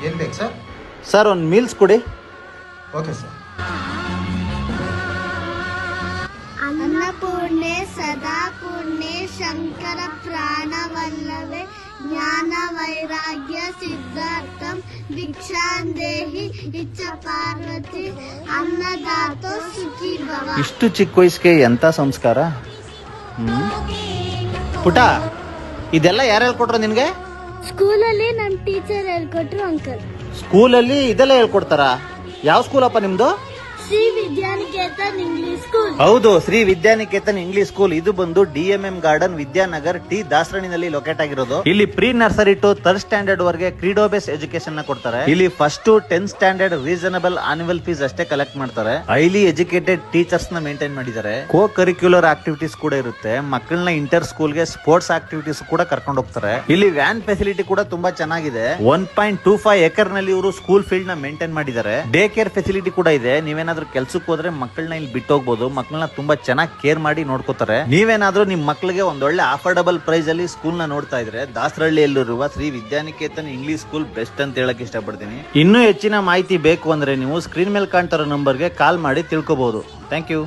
ಏನು ಬೇಕು sir? Sir ಒಂದು ಮೀಲ್ಸ್ ಕೊಡಿ. Okay sir. ಅನ್ನಪೂರ್ಣೆ ಸದಾ ಪೂರ್ಣೆ ಶಂಕರ ಪ್ರಾಣವಲ್ಲವೇ ಜ್ಞಾನ ವೈರಾಗ್ಯ ಸಿದ್ಧಾರ್ಥಂ ಭಿಕ್ಷಾಂದೇಹಿ ಇಚ್ಛ ಪಾರ್ವತಿ ಅನ್ನದಾತೋ ಸುಖಿ ಭವ. ಇಷ್ಟು ಚಿಕ್ಕ ವಯಸ್ಸಿಗೆ ಎಂತ ಸಂಸ್ಕಾರ. ಪುಟ, ಇದೆಲ್ಲ ಯಾರು ಹೇಳ್ಕೊಟ್ರು ನಿನ್ಗೆ? ಸ್ಕೂಲಲ್ಲಿ ನಮ್ಮ ಟೀಚರ್ ಹೇಳ್ಕೊಟ್ರು ಅಂಕಲ್. ಸ್ಕೂಲಲ್ಲಿ ಇದೆಲ್ಲ ಹೇಳ್ಕೊಡ್ತಾರ? ಯಾವ ಸ್ಕೂಲಪ್ಪ ನಿಮ್ದು? Shri Vidyaniketan English school. ಹೌದು, ಶ್ರೀ ವಿದ್ಯಾನಿಕೇತನ್ ಇಂಗ್ಲಿಷ್ ಸ್ಕೂಲ್. ಇದು ಬಂದು DMM ಗಾರ್ಡನ್ ವಿದ್ಯಾನಗರ್ ಟಿ ದಾಸರಣಿನಲ್ಲಿ ಲೊಕೇಟ್ ಆಗಿರೋದು. ಇಲ್ಲಿ pre nursery to 3rd standard ವರೆಗೆ ಕ್ರೀಡೋ ಬೇಸ್ ಎಜುಕೇಶನ್ ನ ಕೊಡ್ತಾರೆ. ಇಲ್ಲಿ first to 10th standard reasonable annual fees ಅಷ್ಟೇ ಕಲೆಕ್ಟ್ ಮಾಡ್ತಾರೆ. ಹೈಲಿ ಎಜುಕೇಟೆಡ್ ಟೀಚರ್ಸ್ ನ ಮೇಂಟೈನ್ ಮಾಡಿದ್ದಾರೆ. ಕೋ ಕರಿಕ್ಯುಲರ್ ಆಕ್ಟಿವಿಟೀಸ್ ಕೂಡ ಇರುತ್ತೆ. ಮಕ್ಕಳನ್ನ ಇಂಟರ್ ಸ್ಕೂಲ್ ಗೆ ಸ್ಪೋರ್ಟ್ಸ್ ಆಕ್ಟಿವಿಟೀಸ್ ಕೂಡ ಕರ್ಕೊಂಡು ಹೋಗ್ತಾರೆ. ಇಲ್ಲಿ ವ್ಯಾನ್ ಫೆಸಿಲಿಟಿ ಕೂಡ ತುಂಬಾ ಚೆನ್ನಾಗಿದೆ. 1.25 ಎಕರ್ ನಲ್ಲಿ ಇವರು ಸ್ಕೂಲ್ ಫೀಲ್ಡ್ ನ ಮೇಂಟೈನ್ ಮಾಡಿದ್ದಾರೆ. ಡೇ ಕೇರ್ ಫೆಸಿಲಿಟಿ ಕೂಡ ಇದೆ. ನೀವೇನಾದ್ರೂ ಕೆಲ್ಸಕ್ಕೆ ಹೋದ್ರೆ ಮಕ್ಕಳನ್ನ ಇಲ್ಲಿ ಬಿಟ್ಟು ಹೋಗ್ಬೋದು. ಮಕ್ಕಳನ್ನ ತುಂಬಾ ಚೆನ್ನಾಗಿ ಕೇರ್ ಮಾಡಿ ನೋಡ್ಕೋತಾರೆ. ನೀವೇನಾದ್ರೂ ನಿಮ್ ಮಕ್ಕಳಿಗೆ ಒಂದೊಳ್ಳೆ ಅಫೋರ್ಡಬಲ್ ಪ್ರೈಸ್ ಅಲ್ಲಿ ಸ್ಕೂಲ್ ನ ನೋಡ್ತಾ ಇದ್ರೆ ದಾಸರಹಳ್ಳಿಯಲ್ಲಿರುವ Shri Vidyaniketan English school best ಅಂತ ಹೇಳಕ್ ಇಷ್ಟಪಡ್ತೀನಿ. ಇನ್ನೂ ಹೆಚ್ಚಿನ ಮಾಹಿತಿ ಬೇಕು ಅಂದ್ರೆ ನೀವು ಸ್ಕ್ರೀನ್ ಮೇಲೆ ಕಾಣ್ತಾರೋ ನಂಬರ್ಗೆ ಕಾಲ್ ಮಾಡಿ ತಿಳ್ಕೊಬಹುದು. Thank you.